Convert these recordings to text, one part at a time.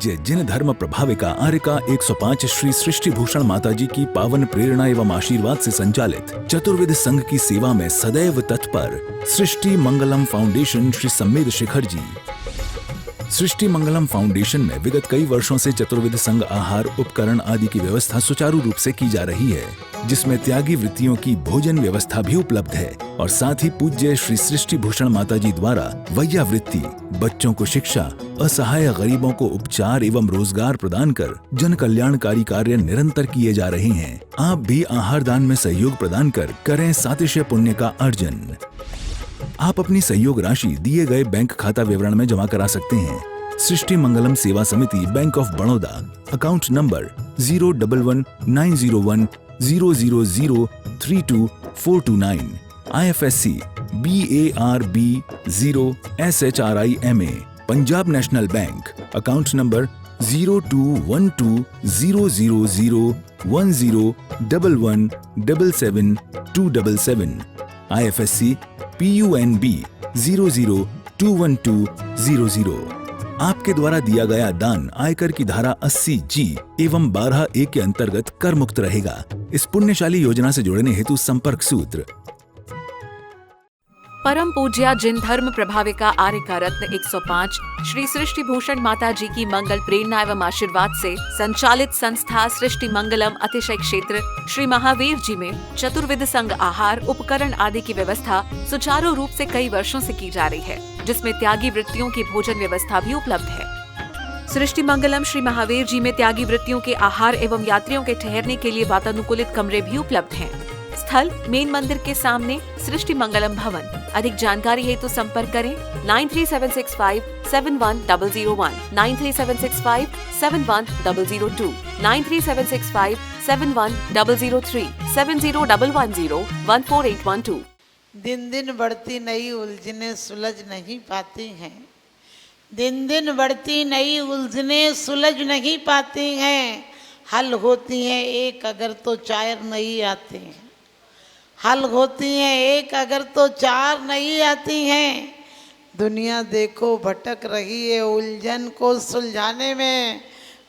पूज्य जिन धर्म प्रभाविका आर्यका 105 श्री सृष्टि भूषण माता जी की पावन प्रेरणा एवं आशीर्वाद से संचालित चतुर्विध संघ की सेवा में सदैव तत्पर सृष्टि मंगलम फाउंडेशन श्री सम्मेद शिखर जी। सृष्टि मंगलम फाउंडेशन में विगत कई वर्षों से चतुर्विध संघ आहार उपकरण आदि की व्यवस्था सुचारू रूप से की जा रही है, जिसमें त्यागी वृत्तियों की भोजन व्यवस्था भी उपलब्ध है और साथ ही पूज्य श्री सृष्टि भूषण माता जी द्वारा वैया वृत्ति, बच्चों को शिक्षा, असहाय गरीबों को उपचार एवं रोजगार प्रदान कर जन कल्याणकारी कार्य निरंतर किए जा रहे हैं। आप भी आहार दान में सहयोग प्रदान कर करें सातिशय पुण्य का अर्जन। आप अपनी सहयोग राशि दिए गए बैंक खाता विवरण में जमा करा सकते हैं। सृष्टि मंगलम सेवा समिति, bank of Baroda, account number 011901000322429, IFSC BARB 0SHRIMA, Punjab national bank, account number 0212001011777277, IFSC PUNB 0021200। आपके द्वारा दिया गया दान आयकर की धारा 80G एवं 12A के अंतर्गत कर मुक्त रहेगा। इस पुण्यशाली योजना से जुड़ने हेतु संपर्क सूत्र। परम पूज्या जिन धर्म प्रभाविका आर्यका रत्न 105 श्री सृष्टि भूषण माता जी की मंगल प्रेरणा एवं आशीर्वाद से संचालित संस्था सृष्टि मंगलम अतिशय क्षेत्र श्री महावीर जी में चतुर्विध संघ आहार उपकरण आदि की व्यवस्था सुचारू रूप से कई वर्षों से की जा रही है, जिसमें त्यागी वृत्तियों की भोजन व्यवस्था भी उपलब्ध है। सृष्टि मंगलम श्री महावीर जी में त्यागी वृत्तियों के आहार एवं यात्रियों के ठहरने के लिए वातानुकूलित कमरे भी उपलब्ध हैं। स्थल मेन मंदिर के सामने सृष्टि मंगलम भवन। अधिक जानकारी हेतु संपर्क करें 9376571001, 9376571002, 9376571003, 7011014812। दिन दिन बढ़ती नई उलझने सुलझ नहीं पाती हैं, दिन दिन बढ़ती नई उलझने सुलझ नहीं पाती हैं। हल होती हैं एक अगर तो चार नहीं आते हैं, हल होती हैं एक अगर तो चार नहीं आती हैं। दुनिया देखो भटक रही है उलझन को सुलझाने में,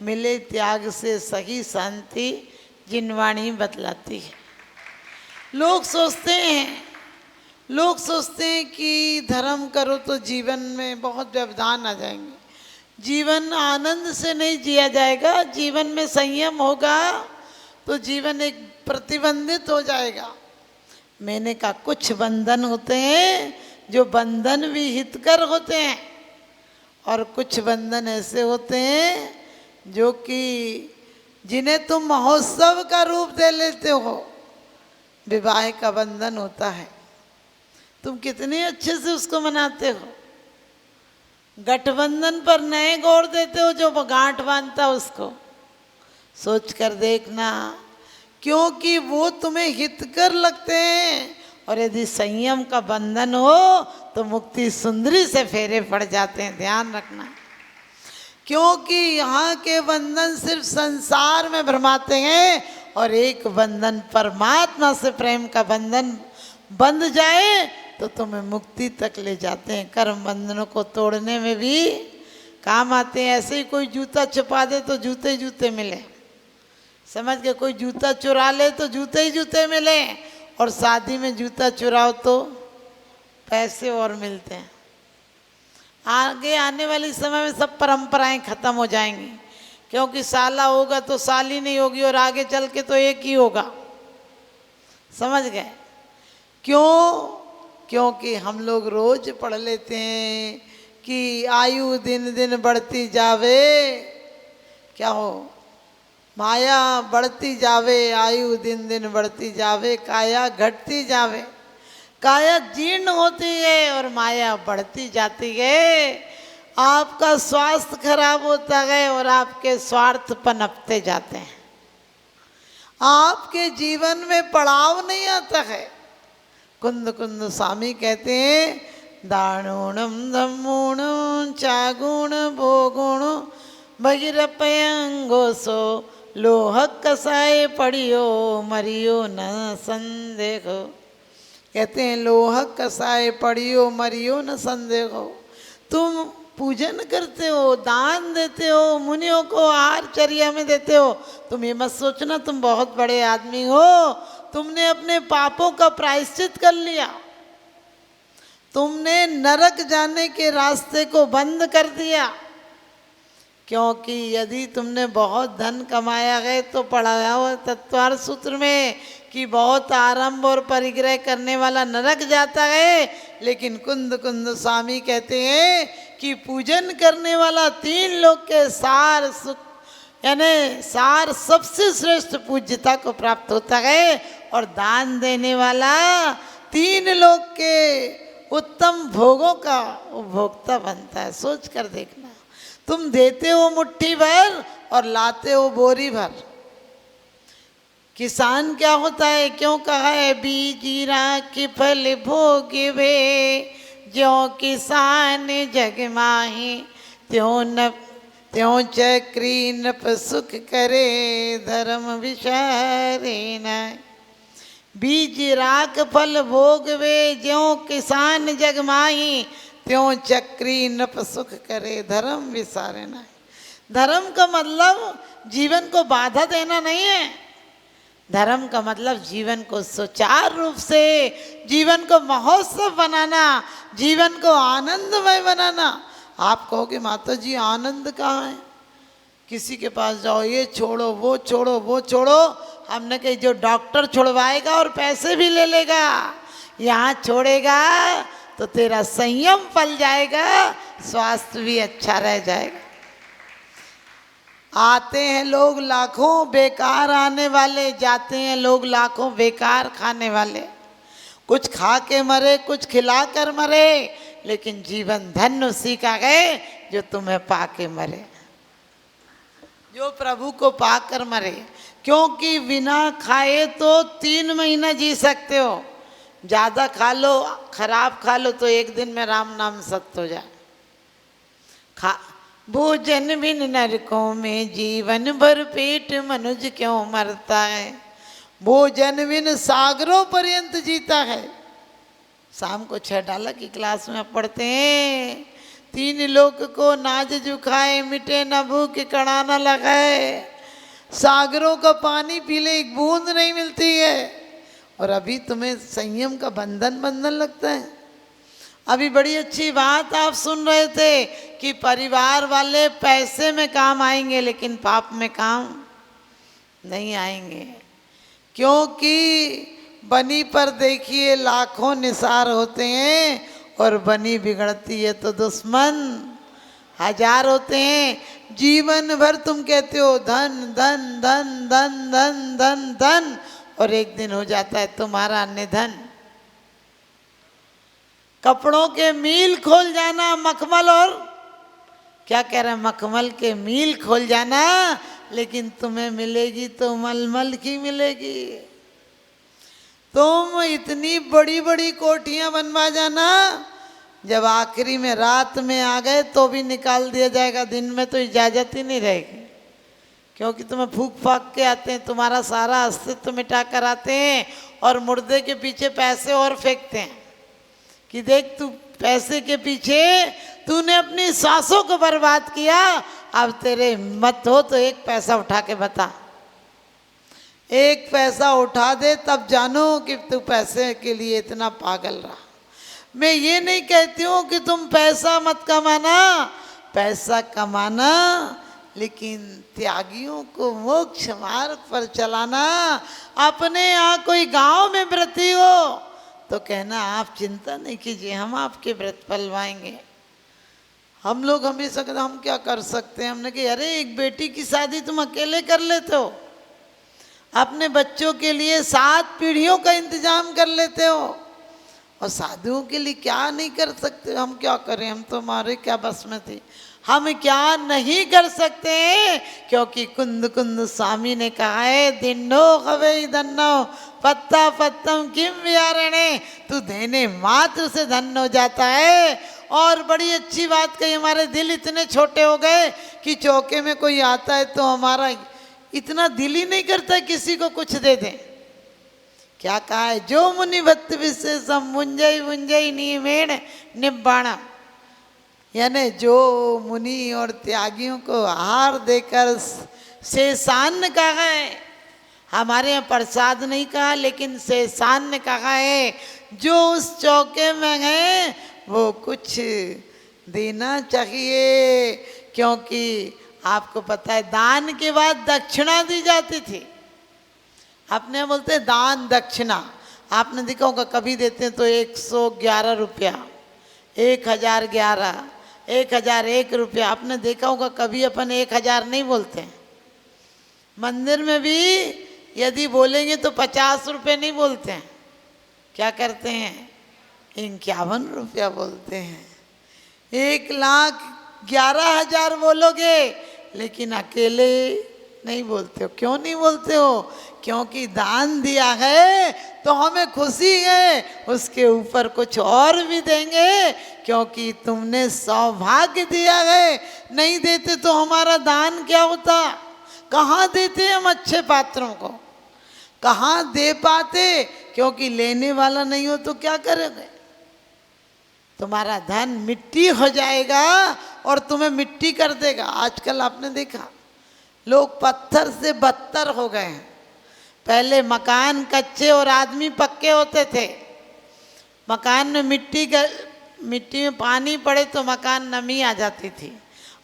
मिले त्याग से सही शांति जिनवाणी बतलाती है। लोग सोचते हैं कि धर्म करो तो जीवन में बहुत व्यवधान आ जाएंगे, जीवन आनंद से नहीं जिया जाएगा, जीवन में संयम होगा तो जीवन एक प्रतिबंधित हो जाएगा। मैंने कहा कुछ बंधन होते हैं जो बंधन भी हितकर होते हैं, और कुछ बंधन ऐसे होते हैं जो कि जिन्हें तुम महोत्सव का रूप दे लेते हो। विवाह का बंधन होता है, तुम कितने अच्छे से उसको मनाते हो। गठबंधन पर नए गोड़ देते हो, जो गांठ बांधता है उसको सोच कर देखना, क्योंकि वो तुम्हें हितकर लगते हैं। और यदि संयम का बंधन हो तो मुक्ति सुंदरी से फेरे पड़ जाते हैं, ध्यान रखना। क्योंकि यहाँ के बंधन सिर्फ संसार में भ्रमाते हैं, और एक बंधन परमात्मा से प्रेम का बंधन बंध जाए तो तुम्हें मुक्ति तक ले जाते हैं। कर्म बंधनों को तोड़ने में भी काम आते हैं। ऐसे ही कोई जूता छुपा दे तो जूते ही जूते मिले, समझ के कोई जूता चुरा ले तो जूते ही जूते मिले, और शादी में जूता चुराओ तो पैसे और मिलते हैं। आगे आने वाले समय में सब परंपराएं खत्म हो जाएंगी, क्योंकि साला होगा तो साली नहीं होगी, और आगे चल के तो एक ही होगा, समझ गए। क्यों? क्योंकि हम लोग रोज पढ़ लेते हैं कि आयु दिन दिन बढ़ती जावे, क्या हो, माया बढ़ती जावे, आयु दिन दिन बढ़ती जावे, काया घटती जावे। काया जीर्ण होती है और माया बढ़ती जाती है। आपका स्वास्थ्य खराब होता है और आपके स्वार्थ पनपते जाते हैं। आपके जीवन में पड़ाव नहीं आता है। कुंद कुंद स्वामी कहते हैं, दाणुणम धम्मुणम चागुण भोगुण भगिरपयंगोसो लोह कसाए पड़ियो मरियो न संदेहो। कहते हैं लोह कसाए पड़ियो मरियो न संदेहो। तुम पूजन करते हो, दान देते हो, मुनियों को आहारचर्या में देते हो, तुम ये मत सोचना तुम बहुत बड़े आदमी हो। तुमने अपने पापों का प्रायश्चित कर लिया, तुमने नरक जाने के रास्ते को बंद कर दिया। क्योंकि यदि तुमने बहुत धन कमाया है तो पढ़ाया हुआ तत्वार्थ सूत्र में कि बहुत आरंभ और परिग्रह करने वाला नरक जाता है, लेकिन कुंद कुंद स्वामी कहते हैं कि पूजन करने वाला 3 लोक के सार सुख यानी सार सबसे श्रेष्ठ पूज्यता को प्राप्त होता है, और दान देने वाला 3 लोक के उत्तम भोगों का उपभोक्ता बनता है। सोच कर देखना, तुम देते हो मुट्ठी भर और लाते हो बोरी भर। किसान क्या होता है, क्यों कहा है बीजीरा के फल भोगवे, ज्यों किसान जग माही त्यों चक्री नप सुख करे, धर्म विचारे न। बीज राख फल भोगवे, ज्यों किसान जग माही त्यों चक्री नप सुख करे, धर्म विसारे न। धर्म का मतलब जीवन को बाधा देना नहीं है, धर्म का मतलब जीवन को सुचारू रूप से, जीवन को महोत्सव बनाना, जीवन को आनंदमय बनाना। आप कहोगे माता जी आनंद कहाँ है, किसी के पास जाओ, ये छोड़ो वो छोड़ो वो छोड़ो, हमने कही जो डॉक्टर छुड़वाएगा और पैसे भी ले लेगा, यहाँ छोड़ेगा तो तेरा संयम फल जाएगा, स्वास्थ्य भी अच्छा रह जाएगा। आते हैं लोग लाखों, बेकार आने वाले, जाते हैं लोग लाखों, बेकार खाने वाले। कुछ खा के मरे, कुछ खिला कर मरे, लेकिन जीवन धन्य उसी का है जो तुम्हें पा के मरे, जो प्रभु को पाकर मरे। क्योंकि बिना खाए तो 3 महीना जी सकते हो, ज़्यादा खा लो, खराब खा लो तो एक दिन में राम नाम सत्य हो जाए। भोजन बिन नरकों में जीवन भर पेट मनुज क्यों मरता है, भोजन बिन सागरों पर्यंत जीता है। शाम को 6 डाला की क्लास में पढ़ते हैं, 3 लोक को नाज जुखाए, मिटे न भूख कड़ा न लगाए। सागरों का पानी पी ले, एक बूंद नहीं मिलती है, और अभी तुम्हें संयम का बंधन बंधन लगता है। अभी बड़ी अच्छी बात आप सुन रहे थे कि परिवार वाले पैसे में काम आएंगे लेकिन पाप में काम नहीं आएंगे। क्योंकि बनी पर देखिए लाखों निसार होते हैं, और बनी बिगड़ती है तो दुश्मन 1000 होते हैं। जीवन भर तुम कहते हो धन धन धन धन धन धन धन, और एक दिन हो जाता है तुम्हारा निधन। कपड़ों के मील खोल जाना, मखमल, और क्या कह रहे हैं, मखमल के मील खोल जाना, लेकिन तुम्हें मिलेगी तो मलमल की मिलेगी। तुम इतनी बड़ी बड़ी कोठियां बनवा जाना, जब आखिरी में रात में आ गए तो भी निकाल दिया जाएगा, दिन में तो इजाजत ही नहीं रहेगी। क्योंकि तुम्हें फूक फाक के आते हैं, तुम्हारा सारा अस्तित्व मिटा कर आते हैं, और मुर्दे के पीछे पैसे और फेंकते हैं कि देख तू पैसे के पीछे तूने अपनी सांसों को बर्बाद किया, अब तेरे हिम्मत हो तो 1 पैसा उठा के बता, 1 पैसा उठा दे, तब जानो कि तू पैसे के लिए इतना पागल रहा। मैं ये नहीं कहती हूँ कि तुम पैसा मत कमाना, पैसा कमाना, लेकिन त्यागियों को मोक्ष मार्ग पर चलाना। अपने यहाँ कोई गांव में व्रती हो तो कहना आप चिंता नहीं कीजिए, हम आपके व्रत पलवाएंगे। हम लोग हमेशा कहते हम क्या कर सकते हैं, हमने कहा अरे एक बेटी की शादी तुम अकेले कर लेते हो, अपने बच्चों के लिए 7 पीढ़ियों का इंतजाम कर लेते हो, और साधुओं के लिए क्या नहीं कर सकते। हम क्या करें, हम तो हमारे क्या बस में थी, हम क्या नहीं कर सकते। क्योंकि कुंद कुंद स्वामी ने कहा है दिनो खवे धन्नो पत्ता पत्तम किम व्यारणे, तू देने मात्र से धन्य हो जाता है। और बड़ी अच्छी बात कही, हमारे दिल इतने छोटे हो गए कि चौके में कोई आता है तो हमारा इतना दिल ही नहीं करता किसी को कुछ दे दें। क्या कहा है, जो मुनि भक्त विशेषम मुंजई मुंजई नीमेण निब्बाणम, यानी जो मुनि और त्यागियों को आहार देकर शेषान्न कहा है, हमारे यहाँ प्रसाद नहीं कहा लेकिन शेषान्न कहा है, जो उस चौके में है वो कुछ देना चाहिए। क्योंकि आपको पता है दान के बाद दक्षिणा दी जाती थी। अपने बोलते हैं दान दक्षिणा, आपने देखा होगा कभी देते हैं तो 111 रुपया, 1011, 1001 रुपया। आपने देखा होगा कभी अपन 1000 नहीं बोलते हैं। मंदिर में भी यदि बोलेंगे तो 50 रुपये नहीं बोलते हैं, क्या करते हैं 51 रुपया बोलते हैं। 1,11,000 बोलोगे लेकिन अकेले नहीं बोलते हो। क्यों नहीं बोलते हो? क्योंकि दान दिया है तो हमें खुशी है, उसके ऊपर कुछ और भी देंगे क्योंकि तुमने सौभाग्य दिया है। नहीं देते तो हमारा दान क्या होता? कहाँ देते हम अच्छे पात्रों को, कहाँ दे पाते? क्योंकि लेने वाला नहीं हो तो क्या करोगे? तुम्हारा धन मिट्टी हो जाएगा और तुम्हें मिट्टी कर देगा। आजकल आपने देखा लोग पत्थर से बदतर हो गए हैं। पहले मकान कच्चे और आदमी पक्के होते थे। मकान में मिट्टी में पानी पड़े तो मकान नमी आ जाती थी।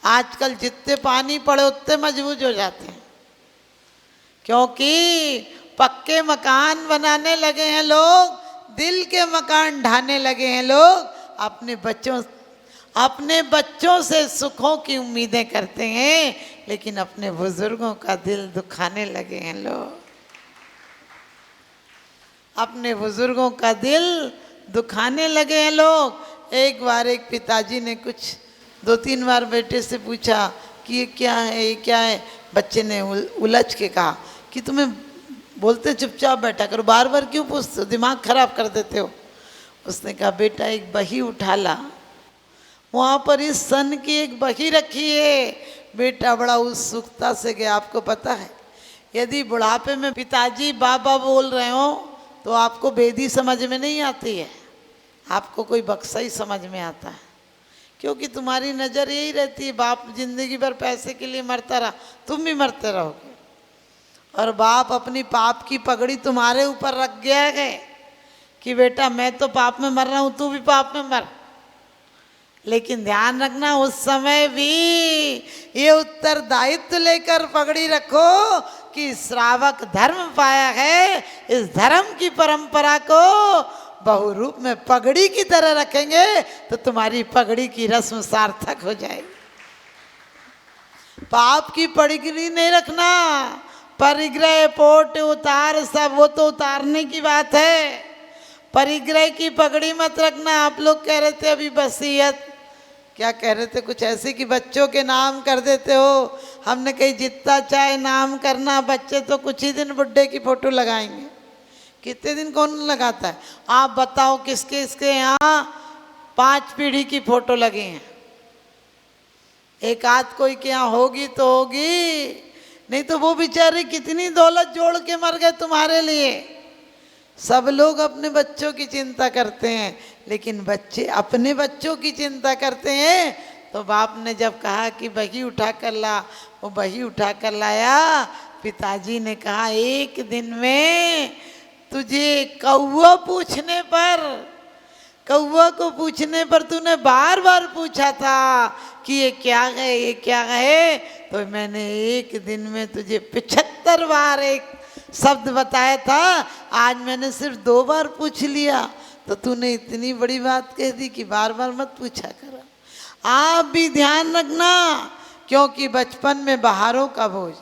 आजकल जितने पानी पड़े उतने मजबूत हो जाते हैं, क्योंकि पक्के मकान बनाने लगे हैं लोग, दिल के मकान ढाने लगे हैं लोग। अपने बच्चों से सुखों की उम्मीदें करते हैं लेकिन अपने बुजुर्गों का दिल दुखाने लगे हैं लोग। अपने बुजुर्गों का दिल दुखाने लगे हैं लोग। एक बार एक पिताजी ने कुछ 2-3 बार बेटे से पूछा कि ये क्या है, ये क्या है। बच्चे ने उलझ के कहा कि तुम्हें बोलते चुपचाप बैठा करो, बार बार क्यों पूछते हो, दिमाग खराब कर देते हो। उसने कहा बेटा एक बही उठा ला, वहाँ पर इस सन की एक बही रखी है। बेटा बड़ा उत्सुकता से गया। आपको पता है यदि बुढ़ापे में पिताजी बाबा बोल रहे हो तो आपको बेदी समझ में नहीं आती है, आपको कोई बक्सा ही समझ में आता है। क्योंकि तुम्हारी नज़र यही रहती है बाप जिंदगी भर पैसे के लिए मरता रहा, तुम भी मरते रहोगे। और बाप अपनी पाप की पगड़ी तुम्हारे ऊपर रख गया है कि बेटा मैं तो पाप में मर रहा हूँ, तू भी पाप में मर। लेकिन ध्यान रखना उस समय भी ये उत्तरदायित्व लेकर पगड़ी रखो कि श्रावक धर्म पाया है, इस धर्म की परंपरा को बहुरूप में पगड़ी की तरह रखेंगे तो तुम्हारी पगड़ी की रस्म सार्थक हो जाएगी। पाप की पगड़ी नहीं रखना, परिग्रह पोट उतार सब वो तो उतारने की बात है, परिग्रह की पगड़ी मत रखना। आप लोग कह रहे थे अभी वसीयत, क्या कह रहे थे कुछ ऐसे कि बच्चों के नाम कर देते हो। हमने कही जितना चाहे नाम करना, बच्चे तो कुछ ही दिन बुड्ढे की फोटो लगाएंगे। कितने दिन कौन लगाता है? आप बताओ किसके इसके यहाँ 5 पीढ़ी की फोटो लगी हैं? एक आध कोई के यहाँ होगी तो होगी, नहीं तो वो बेचारे कितनी दौलत जोड़ के मर गए तुम्हारे लिए। सब लोग अपने बच्चों की चिंता करते हैं लेकिन बच्चे अपने बच्चों की चिंता करते हैं। तो बाप ने जब कहा कि बही उठा कर ला, वो बही उठा कर लाया। पिताजी ने कहा एक दिन में तुझे कौवा को पूछने पर तूने बार बार पूछा था कि ये क्या है, ये क्या है, तो मैंने एक दिन में तुझे 75 बार एक शब्द बताया था। आज मैंने सिर्फ 2 बार पूछ लिया तो तूने इतनी बड़ी बात कह दी कि बार बार मत पूछा कर। आप भी ध्यान रखना, क्योंकि बचपन में बाहरों का बोझ,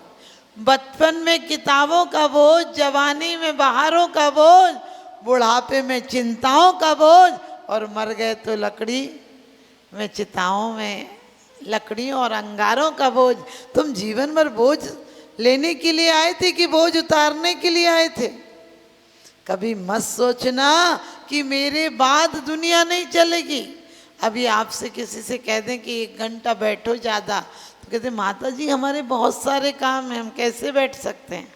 बचपन में किताबों का बोझ, जवानी में बाहरों का बोझ, बुढ़ापे में चिंताओं का बोझ, और मर गए तो लकड़ी में चिताओं में लकड़ियों और अंगारों का बोझ। तुम जीवन भर बोझ लेने के लिए आए थे कि बोझ उतारने के लिए आए थे? कभी मत सोचना कि मेरे बाद दुनिया नहीं चलेगी। अभी आपसे किसी से कह दें कि 1 घंटा बैठो ज़्यादा, तो कहते माता जी हमारे बहुत सारे काम हैं, हम कैसे बैठ सकते हैं?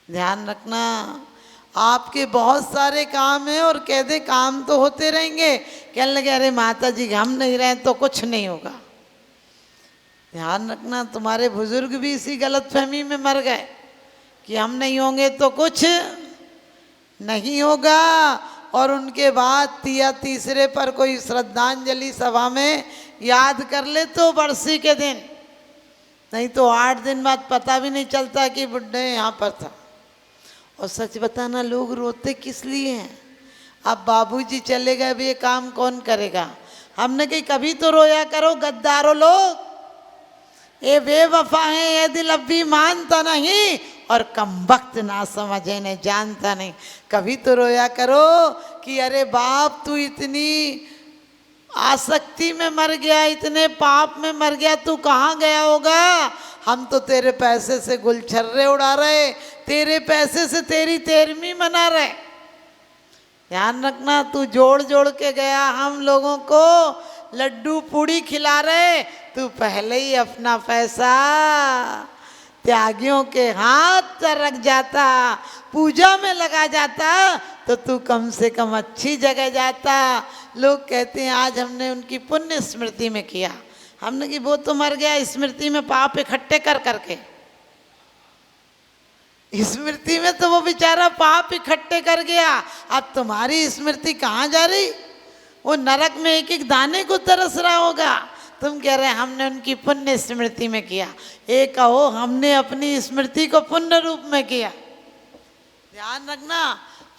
ध्यान रखना, आपके बहुत सारे काम हैं और कह दे काम तो होते रहेंगे, कहने लगे अरे माता जी हम नहीं रहे तो कुछ नहीं होगा। ध्यान रखना, तुम्हारे बुजुर्ग भी इसी गलतफहमी में मर गए कि हम नहीं होंगे तो कुछ नहीं होगा। और उनके बाद या तीसरे पर कोई श्रद्धांजलि सभा में याद कर ले तो बरसी के दिन, नहीं तो 8 दिन बाद पता भी नहीं चलता कि बुड्ढे यहाँ पर था। और सच बताना लोग रोते किस लिए हैं? अब बाबूजी चले गए, अब ये काम कौन करेगा? हमने कही कभी तो रोया करो गद्दारों लोग, ये बेवफा है, ये दिल अब भी मानता नहीं और कम वक्त ना समझे ने जानता नहीं। कभी तो रोया करो कि अरे बाप तू इतनी आसक्ति में मर गया, इतने पाप में मर गया, तू कहाँ गया होगा? हम तो तेरे पैसे से गुलछर्रे उड़ा रहे, तेरे पैसे से तेरी 13वीं मना रहे। ध्यान रखना, तू जोड़ जोड़ के गया, हम लोगों को लड्डू पूड़ी खिला रहे, तू पहले ही अपना पैसा त्यागियों के हाथ पर रख जाता, पूजा में लगा जाता, तो तू कम से कम अच्छी जगह जाता। लोग कहते हैं आज हमने उनकी पुण्य स्मृति में किया। हमने कि वो तो मर गया स्मृति में पाप इकट्ठे कर करके, स्मृति में तो वो बेचारा पाप इकट्ठे कर गया। अब तुम्हारी स्मृति कहाँ जा रही? वो नरक में एक एक दाने को तरस रहा होगा। तुम कह रहे हमने उनकी पुण्य स्मृति में किया, ये कहो हमने अपनी स्मृति को पुण्य रूप में किया। ध्यान रखना,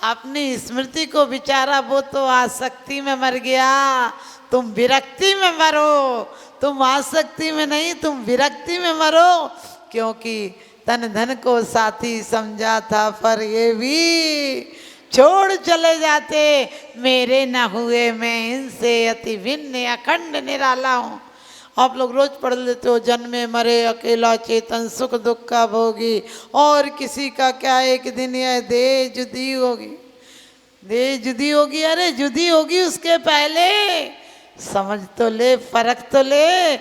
अपनी स्मृति को बेचारा वो तो आसक्ति में मर गया, तुम विरक्ति में मरो। तुम आसक्ति में नहीं, तुम विरक्ति में मरो, क्योंकि तन धन को साथी समझा था पर ये भी छोड़ चले जाते। मेरे न हुए मैं इनसे अति भिन्न अखंड निराला हूँ। आप लोग रोज पढ़ लेते हो, जन्मे मरे अकेला चेतन सुख दुख का भोगी, और किसी का क्या एक दिन यह देह जुदी होगी। देह जुदी होगी, अरे जुदी होगी उसके पहले समझ तो ले, फर्क तो ले।